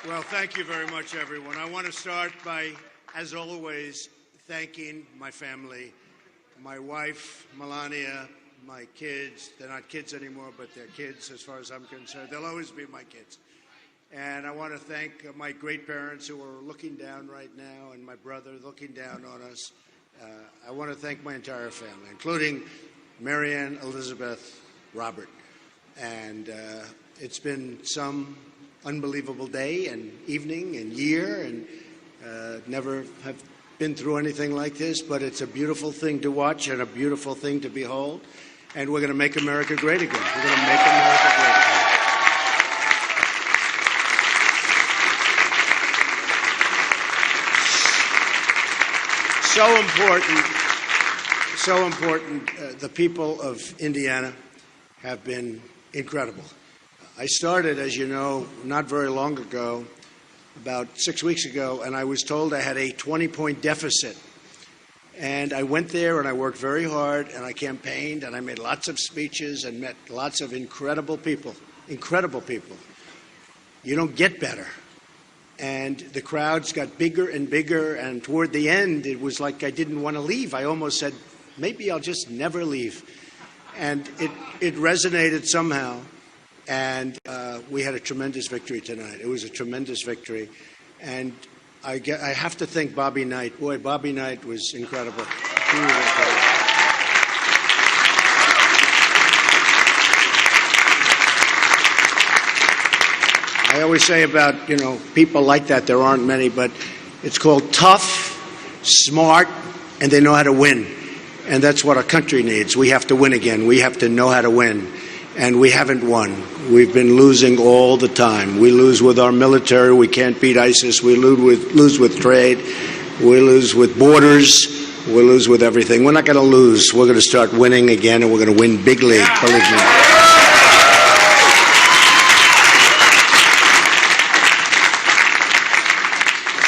Well, thank you very much, everyone. I want to start by, as always, thanking my family, my wife, Melania, my kids. They're not kids anymore, but they're kids as far as I'm concerned. They'll always be my kids. And I want to thank my great-parents who are looking down right now, and my brother looking down on us. I want to thank my entire family, including Marianne, Elizabeth, Robert. And it's been some unbelievable day and evening and year, and never have been through anything like this, but it's a beautiful thing to watch and a beautiful thing to behold. And we're going to make America great again. We're going to make America great again. So important. The people of Indiana have been incredible. I started, as you know, not very long ago, about 6 weeks ago, and I was told I had a 20-point deficit. And I went there and I worked very hard and I campaigned and I made lots of speeches and met lots of incredible people. Incredible people. You don't get better. And the crowds got bigger and bigger, and toward the end it was like I didn't want to leave. I almost said, maybe I'll just never leave. And it resonated somehow. And we had a tremendous victory tonight. It was a tremendous victory. And I have to thank Bobby Knight. Boy, Bobby Knight was incredible. He was incredible. I always say about, people like that, there aren't many, but it's called tough, smart, and they know how to win. And that's what our country needs. We have to win again. We have to know how to win. And we haven't won. We've been losing all the time. We lose with our military. We can't beat ISIS. We lose with trade. We lose with borders. We lose with everything. We're not going to lose. We're going to start winning again, and we're going to win big league, believe me.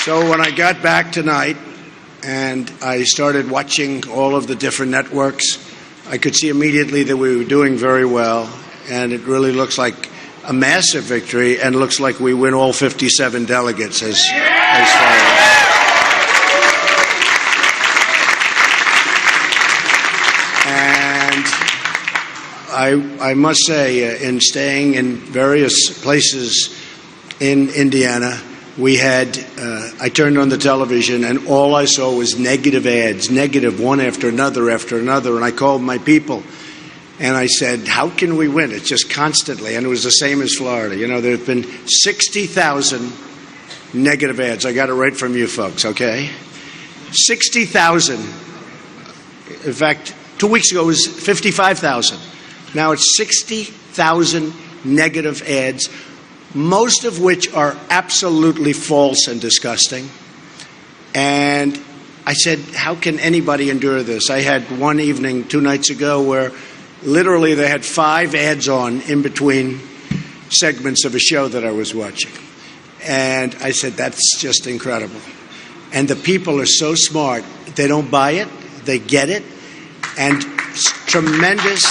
So when I got back tonight and I started watching all of the different networks, I could see immediately that we were doing very well, and it really looks like a massive victory, and looks like we win all 57 delegates as far as. And I must say, in staying in various places in Indiana, we had, I turned on the television and all I saw was negative ads, negative one after another, and I called my people and I said, how can we win? It's just constantly, and it was the same as Florida. There have been 60,000 negative ads. I got it right from you folks, okay? 60,000. In fact, 2 weeks ago it was 55,000. Now it's 60,000 negative ads, most of which are absolutely false and disgusting. And I said, how can anybody endure this? I had one evening 2 nights ago where literally they had 5 ads on in between segments of a show that I was watching. And I said, that's just incredible. And the people are so smart. They don't buy it. They get it. And tremendous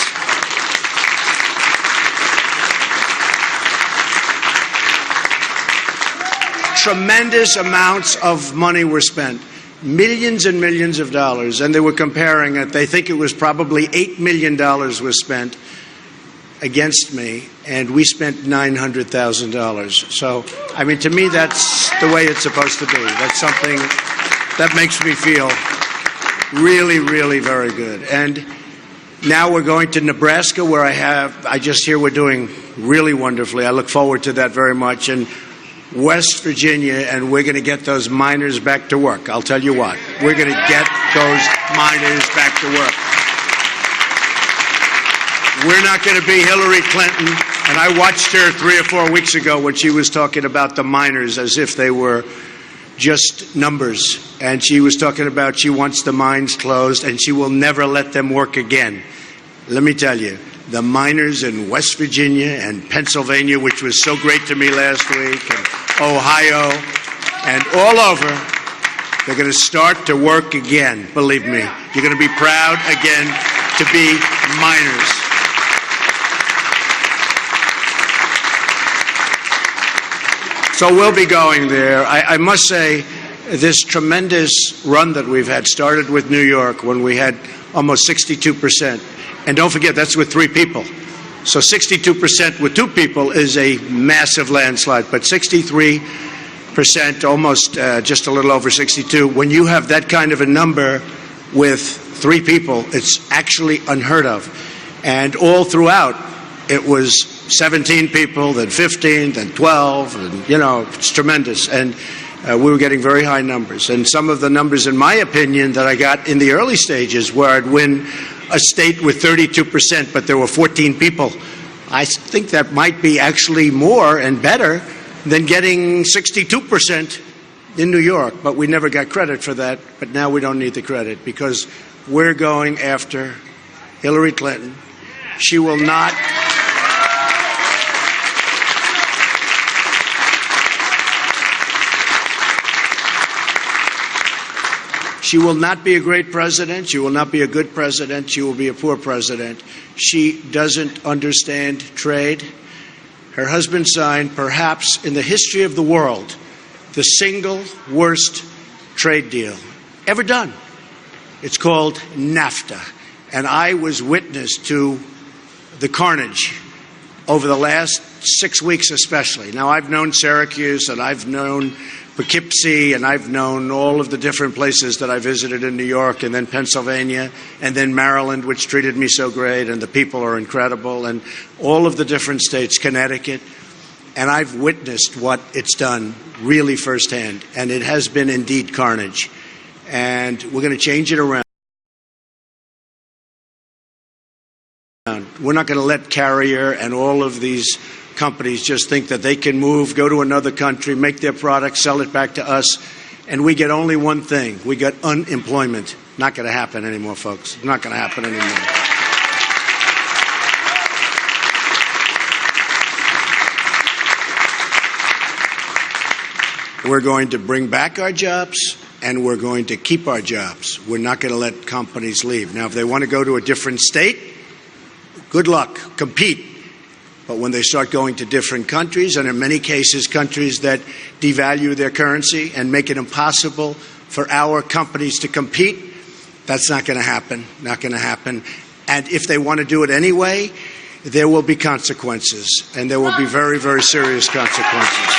amounts of money were spent, millions and millions of dollars, and they were comparing it. They think it was probably $8 million was spent against me, and we spent $900,000. So, to me, that's the way it's supposed to be. That's something that makes me feel really, really very good. And now we're going to Nebraska, where I just hear we're doing really wonderfully. I look forward to that very much. And West Virginia, and we're going to get those miners back to work. I'll tell you what, we're going to get those miners back to work. We're not going to be Hillary Clinton, and I watched her 3 or 4 weeks ago when she was talking about the miners as if they were just numbers. And she was talking about she wants the mines closed and she will never let them work again. Let me tell you, the miners in West Virginia and Pennsylvania, which was so great to me last week, and Ohio, and all over, they're going to start to work again, believe me. You're going to be proud again to be miners. So we'll be going there. I must say, this tremendous run that we've had started with New York when we had almost 62%. And don't forget, that's with 3 people. So 62% with 2 people is a massive landslide, but 63%, almost just a little over 62, when you have that kind of a number with 3 people, it's actually unheard of. And all throughout, it was 17 people, then 15, then 12, and, you know, it's tremendous. And we were getting very high numbers. And some of the numbers, in my opinion, that I got in the early stages where I'd win a state with 32%, but there were 14 people, I think that might be actually more and better than getting 62% in New York. But we never got credit for that. But now we don't need the credit because we're going after Hillary Clinton. She will not... She will not be a great president. She will not be a good president. She will be a poor president. She doesn't understand trade. Her husband signed, perhaps in the history of the world, the single worst trade deal ever done. It's called NAFTA. And I was witness to the carnage over the last 6 weeks especially. Now, I've known Syracuse and I've known Poughkeepsie, and I've known all of the different places that I visited in New York, and then Pennsylvania, and then Maryland, which treated me so great, and the people are incredible, and all of the different states, Connecticut, and I've witnessed what it's done really firsthand, and it has been indeed carnage, and we're going to change it around. We're not going to let Carrier and all of these companies just think that they can move, go to another country, make their product, sell it back to us, and we get only one thing. We get unemployment. Not going to happen anymore, folks. Not going to happen anymore. We're going to bring back our jobs, and we're going to keep our jobs. We're not going to let companies leave. Now, if they want to go to a different state, good luck. Compete. But when they start going to different countries, and in many cases countries that devalue their currency and make it impossible for our companies to compete, that's not going to happen, not going to happen. And if they want to do it anyway, there will be consequences, and there will be very, very serious consequences.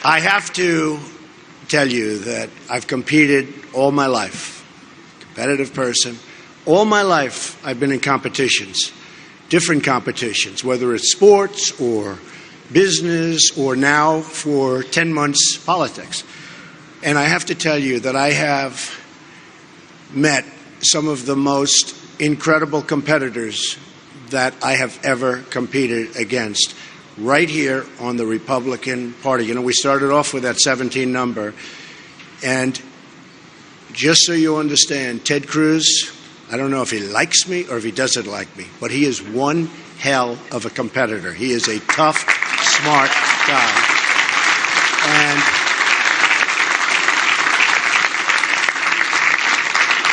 I have to tell you that I've competed all my life. Competitive person. All my life, I've been in competitions, different competitions, whether it's sports or business or now for 10 months politics. And I have to tell you that I have met some of the most incredible competitors that I have ever competed against right here on the Republican Party. You know, we started off with that 17 number, and just so you understand, Ted Cruz, I don't know if he likes me or if he doesn't like me, but he is one hell of a competitor. He is a tough, smart guy.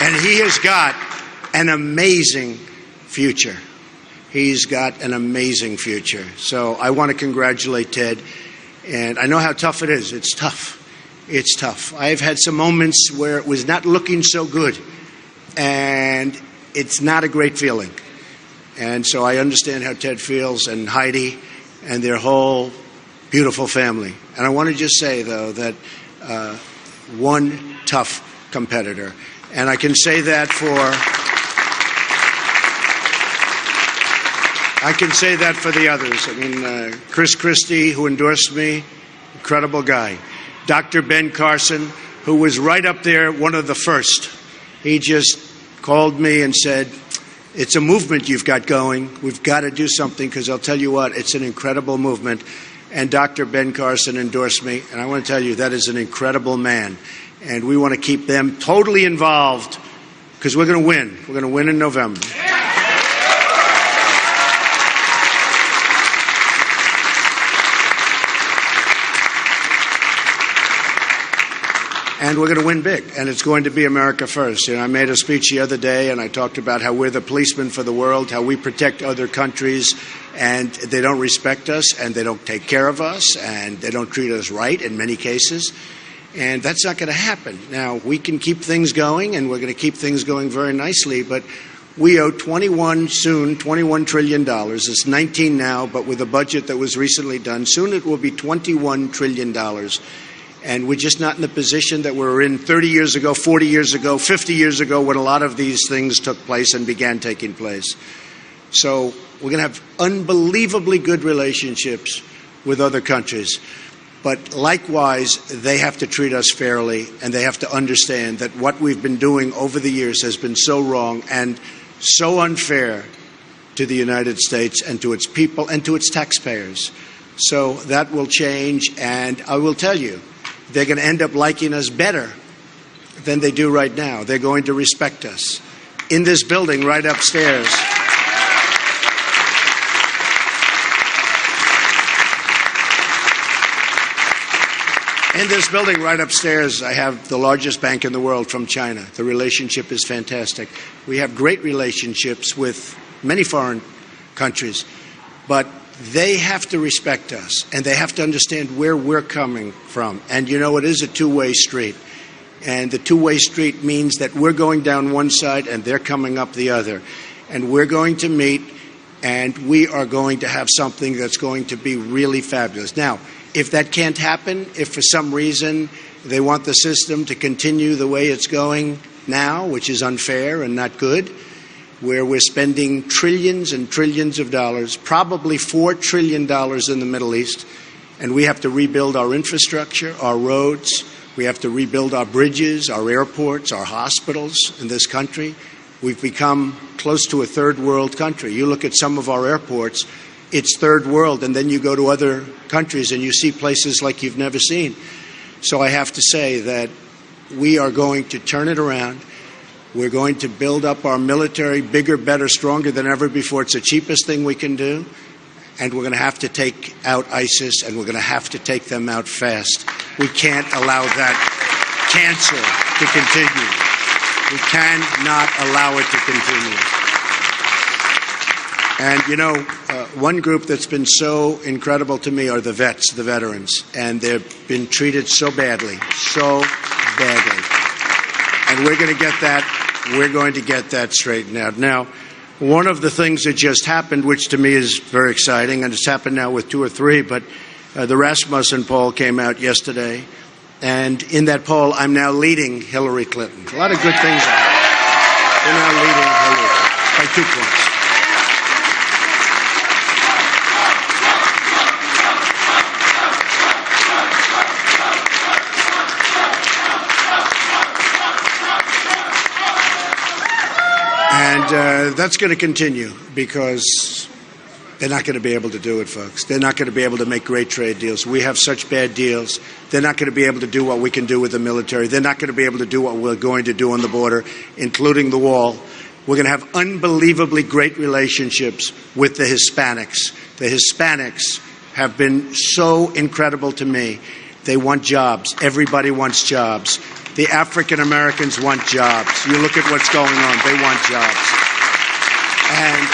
And he has got an amazing future. He's got an amazing future. So I want to congratulate Ted. And I know how tough it is. It's tough. It's tough. I've had some moments where it was not looking so good, and it's not a great feeling. And so I understand how Ted feels, and Heidi and their whole beautiful family. And I want to just say, though, that one tough competitor. And I can say that for the others. I mean, Chris Christie, who endorsed me, incredible guy. Dr. Ben Carson, who was right up there, one of the first. He just called me and said, it's a movement you've got going. We've got to do something, because I'll tell you what, it's an incredible movement. And Dr. Ben Carson endorsed me, and I want to tell you, that is an incredible man. And we want to keep them totally involved, because we're going to win. We're going to win in November. and we're going to win big, and it's going to be America first. I made a speech the other day, and I talked about how we're the policemen for the world, how we protect other countries, and they don't respect us, and they don't take care of us, and they don't treat us right in many cases, and that's not going to happen. Now, we can keep things going, and we're going to keep things going very nicely, but we owe $21 trillion. It's 19 now, but with a budget that was recently done, soon it will be $21 trillion. And we're just not in the position that we were in 30 years ago, 40 years ago, 50 years ago, when a lot of these things took place and began taking place. So we're going to have unbelievably good relationships with other countries. But likewise, they have to treat us fairly, and they have to understand that what we've been doing over the years has been so wrong and so unfair to the United States and to its people and to its taxpayers. So that will change, and I will tell you, they're going to end up liking us better than they do right now. They're going to respect us. In this building right upstairs, I have the largest bank in the world from China. The relationship is fantastic. We have great relationships with many foreign countries, but they have to respect us, and they have to understand where we're coming from. And, it is a two-way street. And the two-way street means that we're going down one side and they're coming up the other. And we're going to meet, and we are going to have something that's going to be really fabulous. Now, if that can't happen, if for some reason they want the system to continue the way it's going now, which is unfair and not good, where we're spending trillions and trillions of dollars, probably $4 trillion in the Middle East, and we have to rebuild our infrastructure, our roads, we have to rebuild our bridges, our airports, our hospitals in this country. We've become close to a third world country. You look at some of our airports, it's third world, and then you go to other countries and you see places like you've never seen. So I have to say that we are going to turn it around. We're going to build up our military bigger, better, stronger than ever before. It's the cheapest thing we can do. And we're going to have to take out ISIS, and we're going to have to take them out fast. We can't allow that cancer to continue. We cannot allow it to continue. And, one group that's been so incredible to me are the vets, the veterans. And they've been treated so badly, so badly. And we're going to get that straightened out. Now, one of the things that just happened, which to me is very exciting, and it's happened now with 2 or 3, but the Rasmussen poll came out yesterday, and in that poll, I'm now leading Hillary Clinton. A lot of good things happened. We're now leading Hillary by 2 points. And that's going to continue because they're not going to be able to do it, folks. They're not going to be able to make great trade deals. We have such bad deals. They're not going to be able to do what we can do with the military. They're not going to be able to do what we're going to do on the border, including the wall. We're going to have unbelievably great relationships with the Hispanics. The Hispanics have been so incredible to me. They want jobs. Everybody wants jobs. The African Americans want jobs. You look at what's going on. They want jobs. And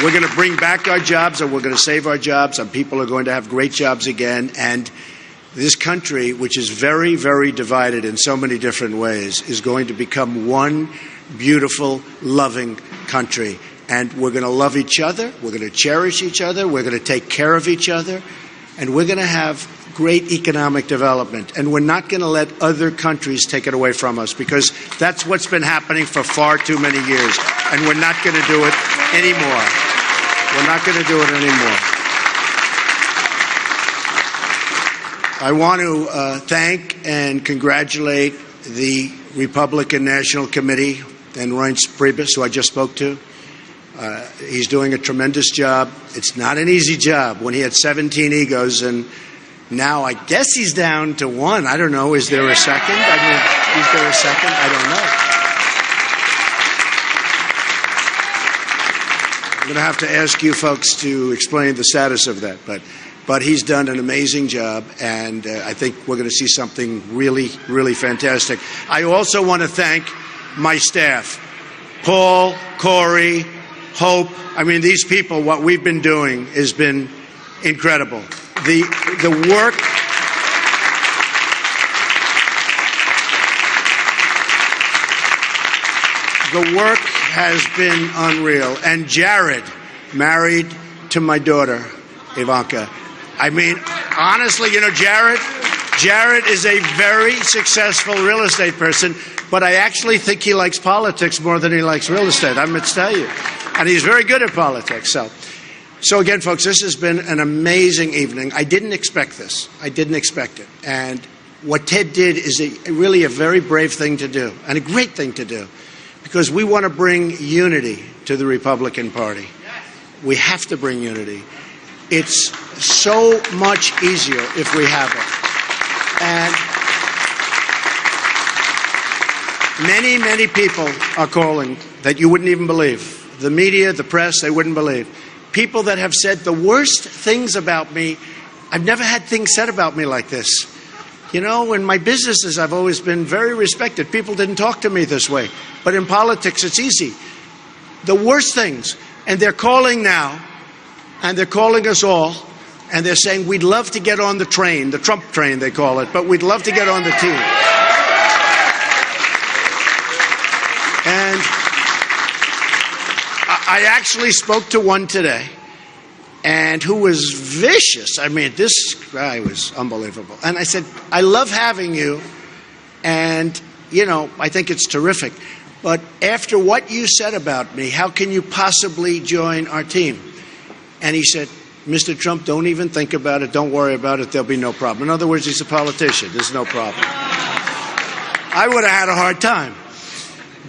we're going to bring back our jobs, and we're going to save our jobs, and people are going to have great jobs again. And this country, which is very, very divided in so many different ways, is going to become one beautiful, loving country. And we're going to love each other. We're going to cherish each other. We're going to take care of each other. And we're going to have great economic development. And we're not going to let other countries take it away from us, because that's what's been happening for far too many years. And we're not going to do it anymore. We're not going to do it anymore. I want to thank and congratulate the Republican National Committee and Reince Priebus, who I just spoke to. He's doing a tremendous job. It's not an easy job when he had 17 egos, and now I guess he's down to 1. I don't know. Is there a second? I mean, is there a second? I don't know. I'm going to have to ask you folks to explain the status of that. But but he's done an amazing job, and I think we're going to see something really, really fantastic. I also want to thank my staff, Paul, Corey, Hope. I mean, these people, what we've been doing has been incredible. The work. The work has been unreal. And Jared, married to my daughter, Ivanka. I mean, honestly, you know, Jared is a very successful real estate person, but I actually think he likes politics more than he likes real estate, I must tell you. And he's very good at politics. So again, folks, this has been an amazing evening. I didn't expect this. I didn't expect it. And what Ted did is really a very brave thing to do, and a great thing to do, because we want to bring unity to the Republican Party. We have to bring unity. It's so much easier if we have it. And many, many people are calling that you wouldn't even believe. The media, the press, they wouldn't believe. People that have said the worst things about me. I've never had things said about me like this. You know, in my businesses, I've always been very respected. People didn't talk to me this way. But in politics, it's easy. The worst things. And they're calling now, and they're calling us all, and they're saying, we'd love to get on the train, the Trump train, they call it, but we'd love to get on the team. And I actually spoke to one today, and who was vicious. I mean, this guy was unbelievable. And I said, I love having you, and, you know, I think it's terrific. But after what you said about me, how can you possibly join our team? And he said, Mr. Trump, don't even think about it. Don't worry about it. There'll be no problem. In other words, he's a politician. There's no problem. I would have had a hard time.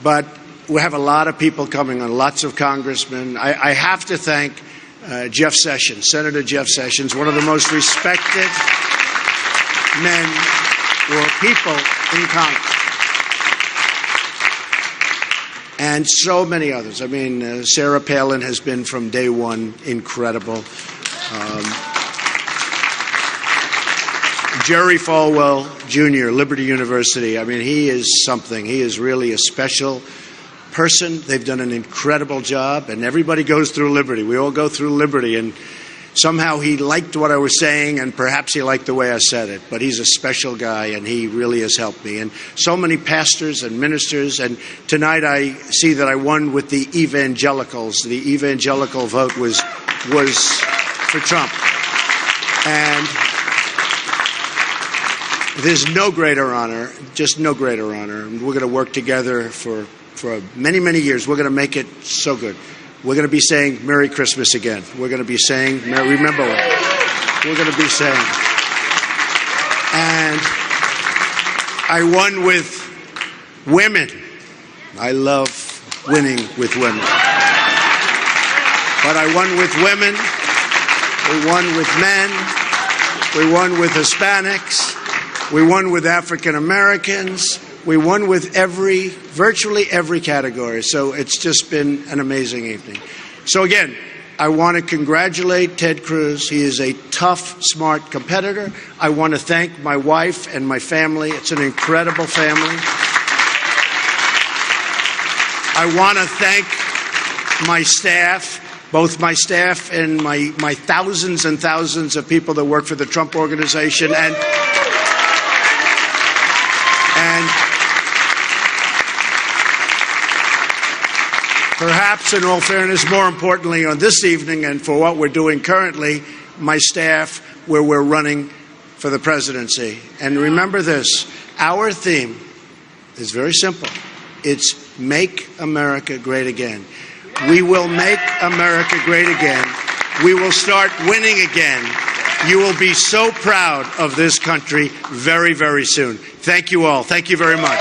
But we have a lot of people coming on, lots of congressmen. I have to thank Jeff Sessions, Senator Jeff Sessions, one of the most respected men or people in Congress. And so many others. I mean, Sarah Palin has been from day one incredible. Jerry Falwell Jr., Liberty University. I mean, he is something. He is really a special person. They've done an incredible job, and everybody goes through Liberty. We all go through Liberty, and somehow he liked what I was saying, and perhaps he liked the way I said it, but he's a special guy, and he really has helped me. And so many pastors and ministers, and tonight I see that I won with the evangelicals. The evangelical vote was for Trump. And there's no greater honor, just no greater honor. And we're going to work together for many, many years. We're going to make it so good. We're going to be saying Merry Christmas again. We're going to be saying, remember what we're going to be saying. And I won with women. I love winning with women. But I won with women. We won with men. We won with Hispanics. We won with African Americans. We won with virtually every category. So it's just been an amazing evening. So again, I want to congratulate Ted Cruz. He is a tough, smart competitor. I want to thank my wife and my family. It's an incredible family. I want to thank my staff, both my staff and my thousands and thousands of people that work for the Trump Organization, and perhaps, in all fairness, more importantly on this evening and for what we're doing currently, my staff, where we're running for the presidency. And remember this, our theme is very simple. It's Make America Great Again. We will make America great again. We will start winning again. You will be so proud of this country very, very soon. Thank you all. Thank you very much.